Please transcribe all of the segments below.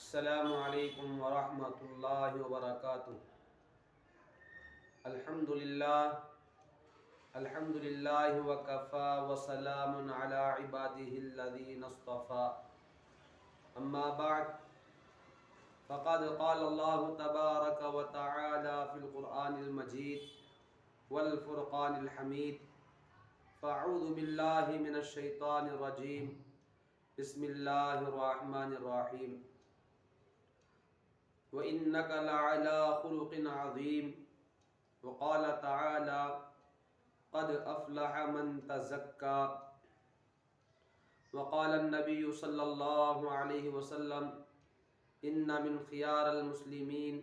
السلام علیکم ورحمۃ اللہ وبرکاتہ۔ الحمد للہ وکفا وسلام علی عبادہ الذین اصطفیٰ، اما بعد فقد قال اللہ تبارک وتعالی فی القرآن المجید والفرقان الحمید، فاعوذ باللہ من الشیطان الرجیم، بسم اللہ الرحمن الرحیم، وَإِنَّكَ لَعَلَىٰ خُلُقٍ عَظِيمٍ، وقال تعالى قد أفلح من تزكى، وقال النبي صلى الله عليه وسلم إن من خيار المسلمين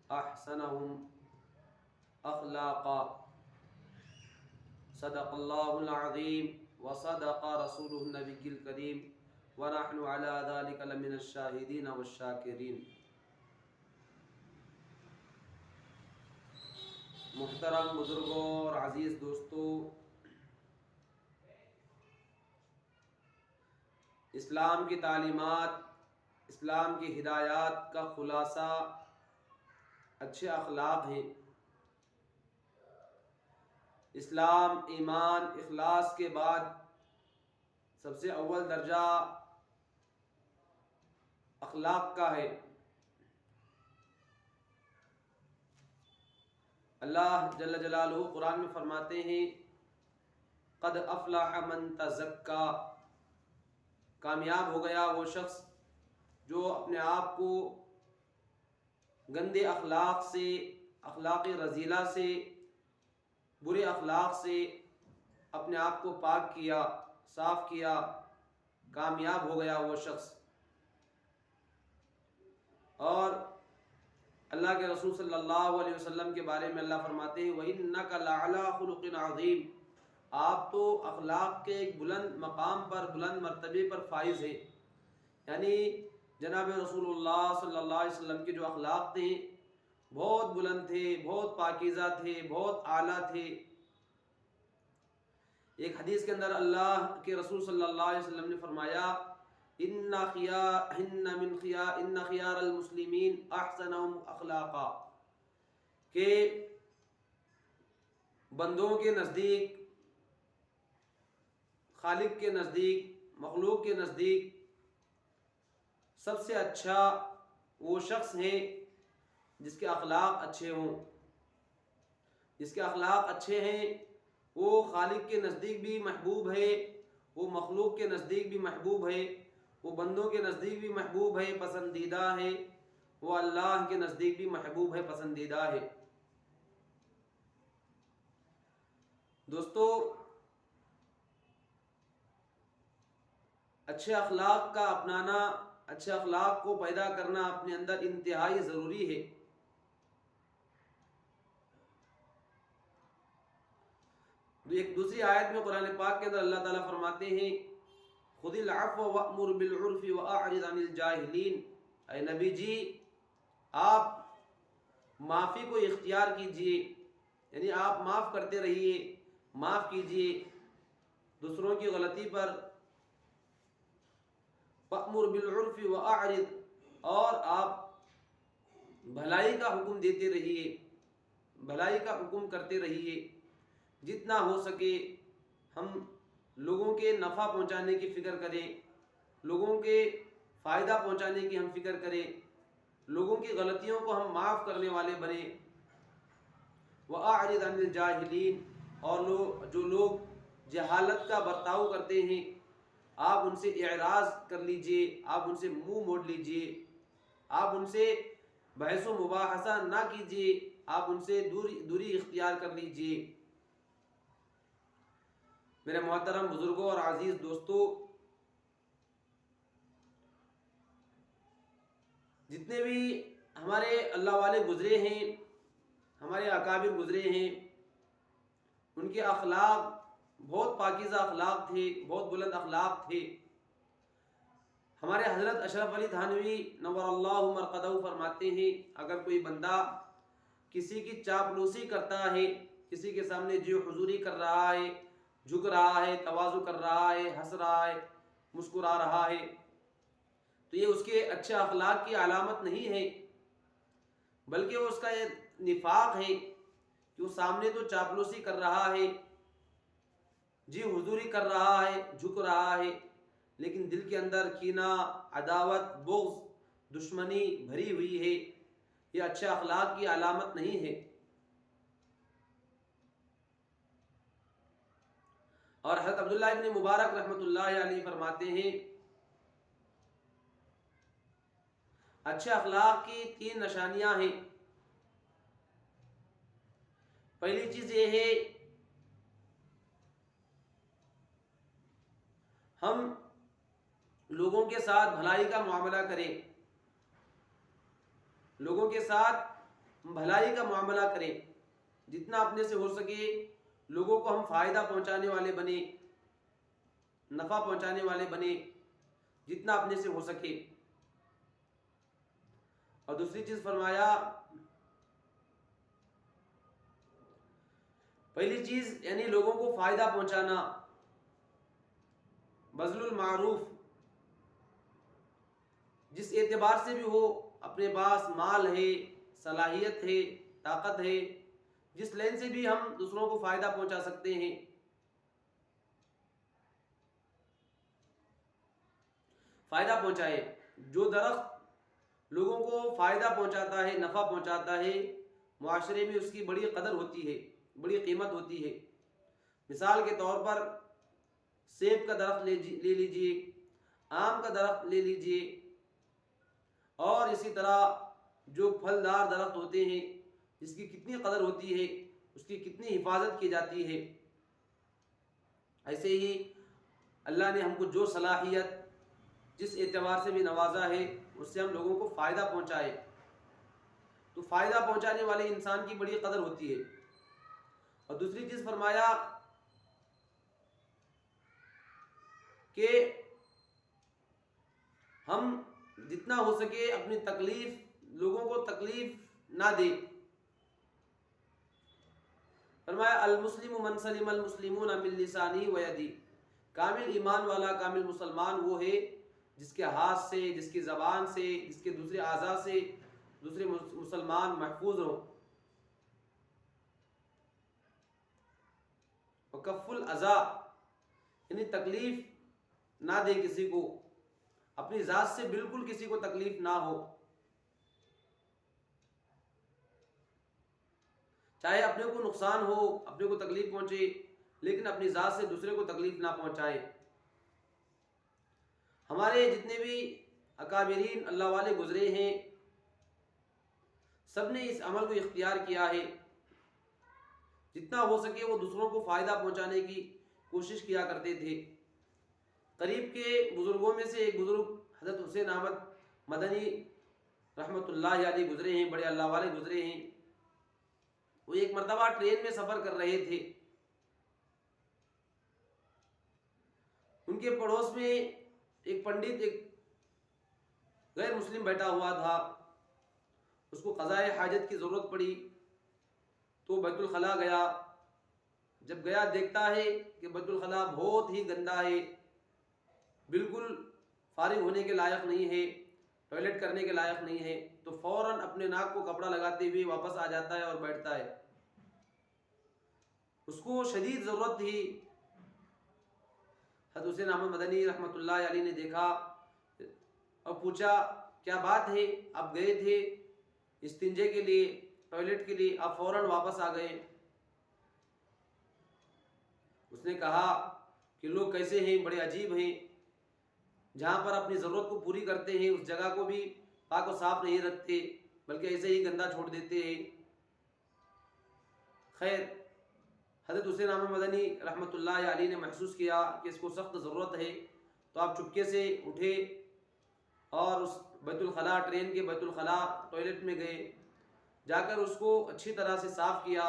أحسنهم أخلاقا، صدق الله العظيم وصدق رسوله النبي الكريم، ونحن على ذلك لمن الشاهدين والشاكرين۔ محترم بزرگوں اور عزیز دوستو، اسلام کی تعلیمات، اسلام کی ہدایات کا خلاصہ اچھے اخلاق ہیں۔ اسلام، ایمان، اخلاص کے بعد سب سے اول درجہ اخلاق کا ہے۔ اللہ جل جلالہ قرآن میں فرماتے ہیں قد افلح من تزکا، کامیاب ہو گیا وہ شخص جو اپنے آپ کو گندے اخلاق سے، اخلاق رذیلہ سے، برے اخلاق سے اپنے آپ کو پاک کیا، صاف کیا، کامیاب ہو گیا وہ شخص۔ اور اللہ کے رسول صلی اللہ علیہ وسلم کے بارے میں اللہ فرماتے ہیں وَإِنَّكَ لَعَلَىٰ خُلُقٍ عَظِيمٍ، آپ تو اخلاق کے ایک بلند مقام پر، بلند مرتبے پر فائز ہیں۔ یعنی جناب رسول اللہ صلی اللہ علیہ وسلم کے جو اخلاق تھے بہت بلند تھے، بہت پاکیزہ تھے، بہت اعلیٰ تھے۔ ایک حدیث کے اندر اللہ کے رسول صلی اللہ علیہ وسلم نے فرمایا ان خیار المسلمین احسنهم اخلاقا، کہ بندوں کے نزدیک، خالق کے نزدیک، مخلوق کے نزدیک سب سے اچھا وہ شخص ہے جس کے اخلاق اچھے ہوں۔ جس کے اخلاق اچھے ہیں وہ خالق کے نزدیک بھی محبوب ہے، وہ مخلوق کے نزدیک بھی محبوب ہے، وہ بندوں کے نزدیک بھی محبوب ہے، پسندیدہ ہے، وہ اللہ کے نزدیک بھی محبوب ہے، پسندیدہ ہے۔ دوستو، اچھے اخلاق کا اپنانا، اچھے اخلاق کو پیدا کرنا اپنے اندر انتہائی ضروری ہے۔ ایک دوسری آیت میں قرآن پاک کے اندر اللہ تعالیٰ فرماتے ہیں خُذِ الْعَفْوَ وَأْمُرْ بِالْعُرْفِ وَأَعْرِضْ عَنِ الْجَاهِلِينَ، اے نبی جی آپ معافی کو اختیار کیجئے، یعنی آپ معاف کرتے رہیے، معاف کیجئے دوسروں کی غلطی پر۔ وَأْمُرْ بِالْعُرْفِ وَأَعْرِضْ، اور آپ بھلائی کا حکم دیتے رہیے، بھلائی کا حکم کرتے رہیے۔ جتنا ہو سکے ہم لوگوں کے نفع پہنچانے کی فکر کریں، لوگوں کے فائدہ پہنچانے کی ہم فکر کریں، لوگوں کی غلطیوں کو ہم معاف کرنے والے بنیں۔ وَأَعْرِضْ عَنِ الْجَاهِلِينَ، اور جو لوگ جہالت کا برتاؤ کرتے ہیں آپ ان سے اعراض کر لیجئے، آپ ان سے منہ موڑ لیجئے، آپ ان سے بحث و مباحثہ نہ کیجئے، آپ ان سے دوری اختیار کر لیجئے۔ میرے محترم بزرگوں اور عزیز دوستو، جتنے بھی ہمارے اللہ والے گزرے ہیں، ہمارے اکابر گزرے ہیں، ان کے اخلاق بہت پاکیزہ اخلاق تھے، بہت بلند اخلاق تھے۔ ہمارے حضرت اشرف علی تھانوی نور اللہ مرقدہ فرماتے ہیں اگر کوئی بندہ کسی کی چاپلوسی کرتا ہے، کسی کے سامنے جی حضوری کر رہا ہے، جھک رہا ہے، تواضع کر رہا ہے، ہنس رہا ہے، مسکرا رہا ہے، تو یہ اس کے اچھے اخلاق کی علامت نہیں ہے، بلکہ وہ اس کا یہ نفاق ہے کہ وہ سامنے تو چاپلوسی کر رہا ہے، جی حضوری کر رہا ہے، جھک رہا ہے، لیکن دل کے اندر کینہ، عداوت، بغض، دشمنی بھری ہوئی ہے۔ یہ اچھے اخلاق کی علامت نہیں ہے۔ اور حضرت عبداللہ ابن مبارک رحمۃ اللہ علیہ فرماتے ہیں اچھے اخلاق کی 3 نشانیاں ہیں۔ پہلی چیز یہ ہے ہم لوگوں کے ساتھ بھلائی کا معاملہ کریں، لوگوں کے ساتھ بھلائی کا معاملہ کریں، جتنا اپنے سے ہو سکے لوگوں کو ہم فائدہ پہنچانے والے بنے، نفع پہنچانے والے بنے، جتنا اپنے سے ہو سکے۔ اور دوسری چیز فرمایا، پہلی چیز یعنی لوگوں کو فائدہ پہنچانا، بذل المعروف، جس اعتبار سے بھی ہو، اپنے پاس مال ہے، صلاحیت ہے، طاقت ہے، جس لین سے بھی ہم دوسروں کو فائدہ پہنچا سکتے ہیں، فائدہ پہنچائے۔ جو درخت لوگوں کو فائدہ پہنچاتا ہے، نفع پہنچاتا ہے، معاشرے میں اس کی بڑی قدر ہوتی ہے، بڑی قیمت ہوتی ہے۔ مثال کے طور پر سیب کا درخت لے لیجئے، آم کا درخت لے لیجئے، اور اسی طرح جو پھلدار درخت ہوتے ہیں جس کی کتنی قدر ہوتی ہے، اس کی کتنی حفاظت کی جاتی ہے۔ ایسے ہی اللہ نے ہم کو جو صلاحیت، جس اعتبار سے بھی نوازا ہے، اس سے ہم لوگوں کو فائدہ پہنچائے، تو فائدہ پہنچانے والے انسان کی بڑی قدر ہوتی ہے۔ اور دوسری چیز فرمایا کہ ہم جتنا ہو سکے اپنی تکلیف، لوگوں کو تکلیف نہ دے۔ فرمایا المسلم من سلم المسلمون من لسانہ و یدہ، کامل ایمان والا، کامل مسلمان وہ ہے جس کے ہاتھ سے، جس کی زبان سے، جس کے دوسرے اعضاء سے دوسرے مسلمان محفوظ ہوں۔ وکف الاذی، یعنی تکلیف نہ دے کسی کو، اپنی ذات سے بالکل کسی کو تکلیف نہ ہو، چاہے اپنے کو نقصان ہو، اپنے کو تکلیف پہنچے، لیکن اپنی ذات سے دوسرے کو تکلیف نہ پہنچائے۔ ہمارے جتنے بھی اکابرین اللہ والے گزرے ہیں، سب نے اس عمل کو اختیار کیا ہے، جتنا ہو سکے وہ دوسروں کو فائدہ پہنچانے کی کوشش کیا کرتے تھے۔ قریب کے بزرگوں میں سے ایک بزرگ حضرت حسین احمد مدنی رحمۃ اللہ علیہ گزرے ہیں، بڑے اللہ والے گزرے ہیں۔ وہ ایک مرتبہ ٹرین میں سفر کر رہے تھے، ان کے پڑوس میں ایک پنڈت، ایک غیر مسلم بیٹھا ہوا تھا، اس کو قضائے حاجت کی ضرورت پڑی تو بیت الخلاء گیا۔ جب گیا دیکھتا ہے کہ بیت الخلاء بہت ہی گندا ہے، بالکل فارغ ہونے کے لائق نہیں ہے، ٹوائلٹ کرنے کے لائق نہیں ہے، تو فوراً اپنے ناک کو کپڑا لگاتے ہوئے واپس آ جاتا ہے اور بیٹھتا ہے۔ اس کو شدید ضرورت تھی۔ حضرت حسین احمد مدنی رحمۃ اللہ علیہ نے دیکھا اور پوچھا کیا بات ہے، آپ گئے تھے استنجے کے لیے، ٹوائلٹ کے لیے، آپ فوراً واپس آ گئے۔ اس نے کہا کہ لوگ کیسے ہیں، بڑے عجیب ہیں، جہاں پر اپنی ضرورت کو پوری کرتے ہیں اس جگہ کو بھی پاک و صاف نہیں رکھتے، بلکہ ایسے ہی گندا چھوڑ دیتے ہیں۔ خیر، حضرت حسین احمد مدنی رحمۃ اللہ علیہ نے محسوس کیا کہ اس کو سخت ضرورت ہے، تو آپ چپکے سے اٹھے اور اس بیت الخلاء، ٹرین کے بیت الخلاء ٹوائلٹ میں گئے، جا کر اس کو اچھی طرح سے صاف کیا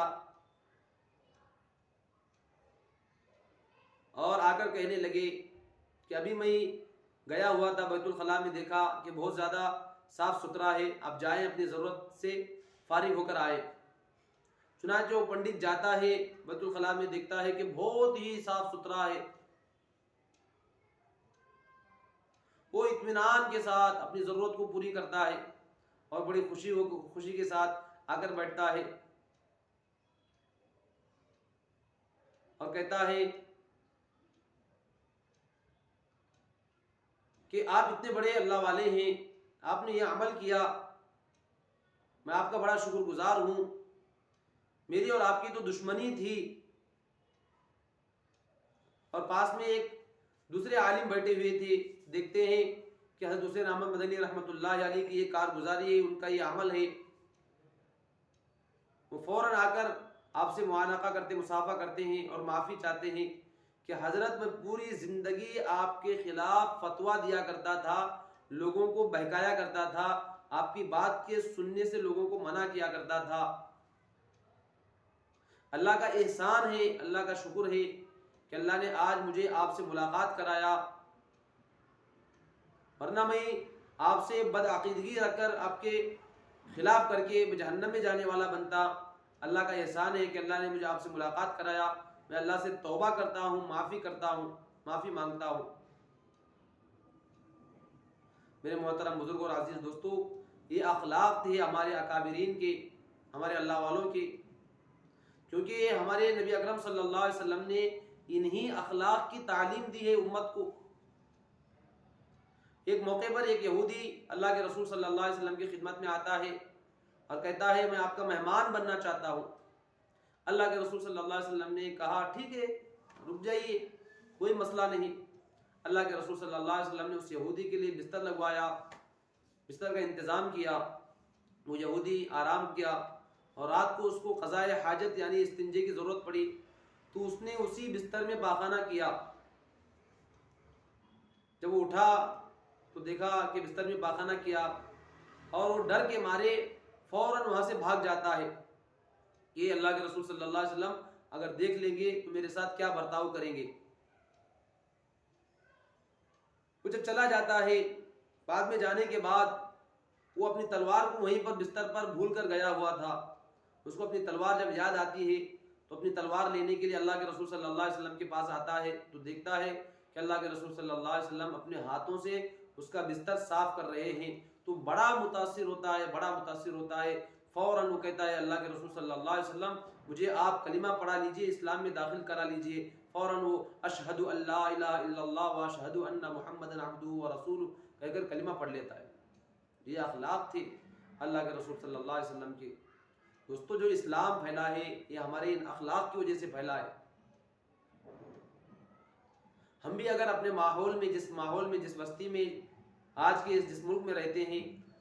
اور آ کر کہنے لگے کہ ابھی میں گیا ہوا تھا بیت الخلاء میں، دیکھا کہ بہت زیادہ صاف ستھرا ہے، آپ جائیں اپنی ضرورت سے فارغ ہو کر آئے۔ چنانچہ وہ پنڈت جاتا ہے بیت الخلاء میں، دیکھتا ہے کہ بہت ہی صاف ستھرا ہے، وہ اطمینان کے ساتھ اپنی ضرورت کو پوری کرتا ہے اور بڑی خوشی کے ساتھ آ کر بیٹھتا ہے اور کہتا ہے کہ آپ اتنے بڑے اللہ والے ہیں، آپ نے یہ عمل کیا، میں آپ کا بڑا شکر گزار ہوں، میری اور آپ کی تو دشمنی تھی۔ اور پاس میں ایک دوسرے عالم بیٹھے ہوئے تھے، دیکھتے ہیں کہ حضرت حسین احمد مدنی رحمۃ اللہ علیہ کی یہ کارگزاری ہے، ان کا یہ عمل ہے، وہ فوراً آ کر آپ سے معانقہ کرتے، مصافحہ کرتے ہیں اور معافی چاہتے ہیں کہ حضرت میں پوری زندگی آپ کے خلاف فتویٰ دیا کرتا تھا، لوگوں کو بہکایا کرتا تھا، آپ کی بات کے سننے سے لوگوں کو منع کیا کرتا تھا۔ اللہ کا احسان ہے، اللہ کا شکر ہے کہ اللہ نے آج مجھے آپ سے ملاقات کرایا، ورنہ میں آپ سے بدعقیدگی رکھ کر آپ کے خلاف کر کے جہنم میں جانے والا بنتا۔ اللہ کا احسان ہے کہ اللہ نے مجھے آپ سے ملاقات کرایا، میں اللہ سے توبہ کرتا ہوں، معافی کرتا ہوں، معافی مانگتا ہوں۔ میرے محترم بزرگ اور عزیز دوستو، یہ اخلاق تھے ہمارے اکابرین کے، ہمارے اللہ والوں کے، کیونکہ ہمارے نبی اکرم صلی اللہ علیہ وسلم نے انہی اخلاق کی تعلیم دی ہے امت کو۔ ایک موقع پر ایک یہودی اللہ کے رسول صلی اللہ علیہ وسلم کی خدمت میں آتا ہے اور کہتا ہے میں آپ کا مہمان بننا چاہتا ہوں۔ اللہ کے رسول صلی اللہ علیہ وسلم نے کہا ٹھیک ہے، رک جائیے، کوئی مسئلہ نہیں۔ اللہ کے رسول صلی اللہ علیہ وسلم نے اس یہودی کے لیے بستر لگوایا، بستر کا انتظام کیا، وہ یہودی آرام کیا اور رات کو اس کو قضائے حاجت یعنی استنجے کی ضرورت پڑی تو اس نے اسی بستر میں پاخانہ کیا۔ جب وہ اٹھا تو دیکھا کہ بستر میں پاخانہ کیا اور وہ ڈر کے مارے فوراً وہاں سے بھاگ جاتا ہے کہ اللہ کے رسول صلی اللہ علیہ وسلم اگر دیکھ لیں گے تو میرے ساتھ کیا برتاؤ کریں گے۔ وہ جب چلا جاتا ہے، بعد میں جانے کے بعد وہ اپنی تلوار کو وہیں پر بستر پر بھول کر گیا ہوا تھا، اس کو اپنی تلوار جب یاد آتی ہے تو اپنی تلوار لینے کے لیے اللہ کے رسول صلی اللہ علیہ وسلم کے پاس آتا ہے تو دیکھتا ہے کہ اللہ کے رسول صلی اللہ علیہ وسلم اپنے ہاتھوں سے اس کا بستر صاف کر رہے ہیں، تو بڑا متاثر ہوتا ہے، فوراً وہ کہتا ہے اللہ کے رسول صلی اللہ علیہ وسلم مجھے آپ کلمہ پڑھا لیجئے، اسلام میں داخل کرا لیجئے۔ فوراً وہ اشہد ان لا الہ الا اللہ و اشہد ان محمد عبدہ و رسولہ کہہ کر کلمہ پڑھ لیتا ہے۔ یہ اخلاق تھے اللہ کے رسول صلی اللہ علیہ وسلم کے۔ دوستو جو اسلام پھیلا ہے یہ ہمارے ان اخلاق کی وجہ سے پھیلا ہے۔ ہم بھی اگر اپنے ماحول میں جس بستی میں آج کے جس ملک میں رہتے ہیں،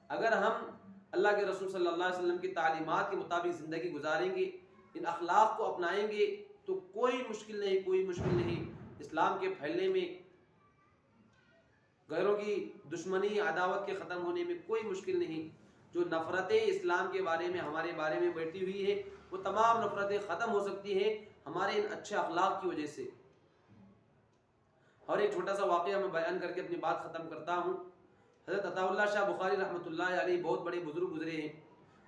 اگر ہم اللہ کے رسول صلی اللہ علیہ وسلم کی تعلیمات کے مطابق زندگی گزاریں گے، ان اخلاق کو اپنائیں گے تو کوئی مشکل نہیں اسلام کے پھیلنے میں، غیروں کی دشمنی عداوت کے ختم ہونے میں کوئی مشکل نہیں۔ جو نفرتیں اسلام کے بارے میں ہمارے بارے میں بیٹھی ہوئی ہے وہ تمام نفرتیں ختم ہو سکتی ہیں ہمارے ان اچھے اخلاق کی وجہ سے۔ اور ایک چھوٹا سا واقعہ میں بیان کر کے اپنی بات ختم کرتا ہوں۔ حضرت عطا اللہ شاہ بخاری رحمۃ اللہ علیہ بہت بڑے بزرگ گزرے ہیں،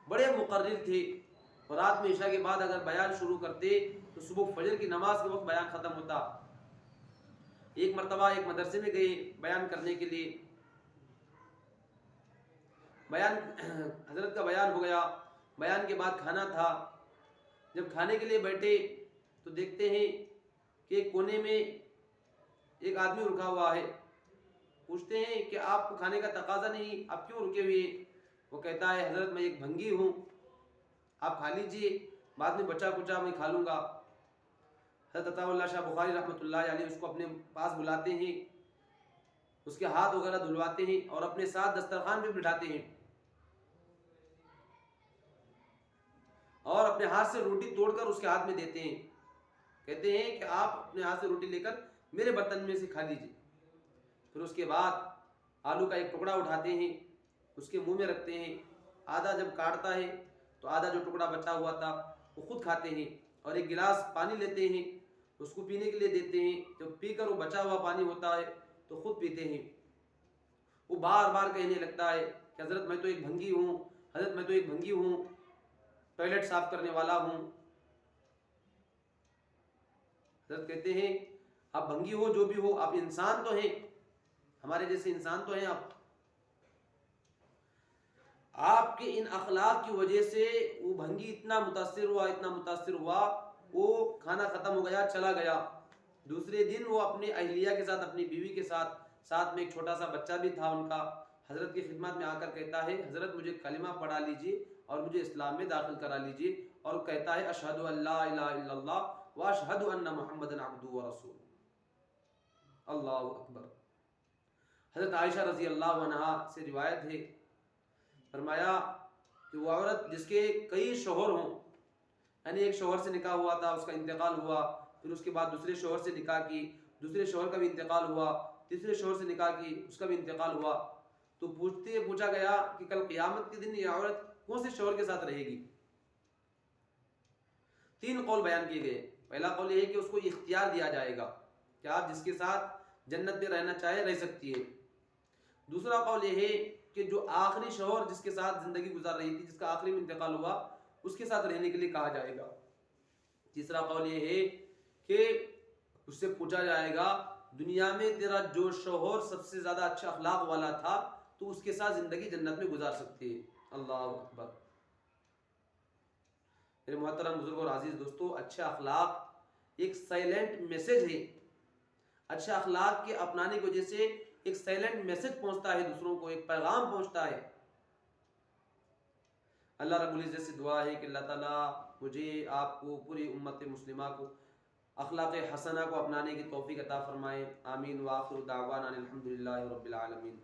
بڑے مقرر تھے، اور رات میں عشاء کے بعد اگر بیان شروع کرتے تو صبح فجر کی نماز کے وقت بیان ختم ہوتا۔ ایک مرتبہ ایک مدرسے میں گئے بیان کرنے کے لیے، حضرت کا بیان ہو گیا، بیان کے بعد کھانا تھا۔ جب کھانے کے لیے بیٹھے تو دیکھتے ہیں کہ ایک کونے میں ایک آدمی رکا ہوا ہے۔ پوچھتے ہیں کہ آپ کو کھانے کا تقاضا نہیں، آپ کیوں رکے ہوئے؟ وہ کہتا ہے حضرت میں ایک بھنگی ہوں، آپ کھا لیجئے، بعد میں بچا کچا میں کھا لوں گا۔ حضرت عطا اللہ شاہ بخاری رحمۃ اللہ علیہ اس کو اپنے پاس بلاتے ہیں، اس کے ہاتھ وغیرہ دھلواتے ہیں اور اپنے ساتھ دسترخوان پہ بٹھاتے ہیں اور اپنے ہاتھ سے روٹی توڑ کر اس کے ہاتھ میں دیتے ہیں، کہتے ہیں کہ آپ اپنے ہاتھ سے روٹی لے کر میرے برتن میں سے کھا لیجئے۔ پھر اس کے بعد آلو کا ایک ٹکڑا اٹھاتے ہیں، اس کے منہ میں رکھتے ہیں، آدھا جب کاٹتا ہے تو آدھا جو ٹکڑا بچا ہوا تھا وہ خود کھاتے ہیں، اور ایک گلاس پانی لیتے ہیں، اس کو پینے کے لیے دیتے ہیں، جب پی کر وہ بچا ہوا پانی ہوتا ہے تو خود پیتے ہیں۔ وہ بار بار کہنے لگتا ہے کہ حضرت میں تو ایک بھنگی ہوں، حضرت میں تو ایک بھنگی ہوں، ٹوائلٹ صاف کرنے والا ہوں۔ حضرت کہتے ہیں آپ بھنگی ہو جو بھی ہو، آپ انسان تو ہیں، ہمارے جیسے انسان تو ہیں آپ کے ان اخلاق کی وجہ سے وہ بھنگی اتنا متاثر ہوا وہ کھانا ختم ہو گیا، چلا گیا۔ دوسرے دن وہ اپنے اہلیہ کے ساتھ، اپنی بیوی کے ساتھ میں ایک چھوٹا سا بچہ بھی تھا ان کا، حضرت کی خدمت میں آ کر کہتا ہے حضرت مجھے کلمہ پڑھا لیجیے اور مجھے اسلام میں داخل کرا لیجیے، اور کہتا ہے اشہد ان لا الہ الا اللہ واشہد ان محمد عبدہ ورسولہ۔ اللہ اکبر۔ حضرت عائشہ رضی اللہ عنہا سے روایت ہے، فرمایا کہ وہ عورت جس کے کئی شوہر ہوں، یعنی ایک شوہر سے نکاح ہوا تھا، اس کا انتقال ہوا، پھر اس کے بعد دوسرے شوہر سے نکاح کی، دوسرے شوہر کا بھی انتقال ہوا، تیسرے شوہر سے نکاح کی، اس کا بھی انتقال ہوا، تو پوچھا گیا کہ کل قیامت کے دن یہ عورت کون سے شوہر کے ساتھ رہے گی؟ 3 قول بیان کیے گئے۔ پہلا قول یہ ہے کہ اس کو اختیار دیا جائے گا کہ آپ جس کے ساتھ جنت میں رہنا چاہے رہ سکتی ہے۔ دوسرا قول یہ ہے کہ جو آخری شوہر جس کے ساتھ زندگی گزار رہی تھی، جس کا آخری میں انتقال ہوا، اس کے ساتھ رہنے کے لیے کہا جائے گا۔ تیسرا قول یہ ہے کہ اس سے پوچھا جائے گا دنیا میں تیرا جو شوہر سب سے زیادہ اچھا اخلاق والا تھا تو اس کے ساتھ زندگی جنت میں گزار سکتی ہے۔ اللہ اکبر۔ میرے محترم بزرگ اور عزیز دوستو، اچھا اخلاق ایک سائلنٹ میسج ہے۔ اچھا اخلاق کے اپنانے کی وجہ سے ایک سائلنٹ میسج پہنچتا ہے دوسروں کو، ایک پیغام پہنچتا ہے۔ اللہ رب العزت سے دعا ہے کہ اللہ تعالیٰ مجھے، آپ کو، پوری امت مسلمہ کو اخلاق حسنہ کو اپنانے کی توفیق عطا فرمائے۔ آمین۔ وآخر دعوانا الحمدللہ رب العالمین۔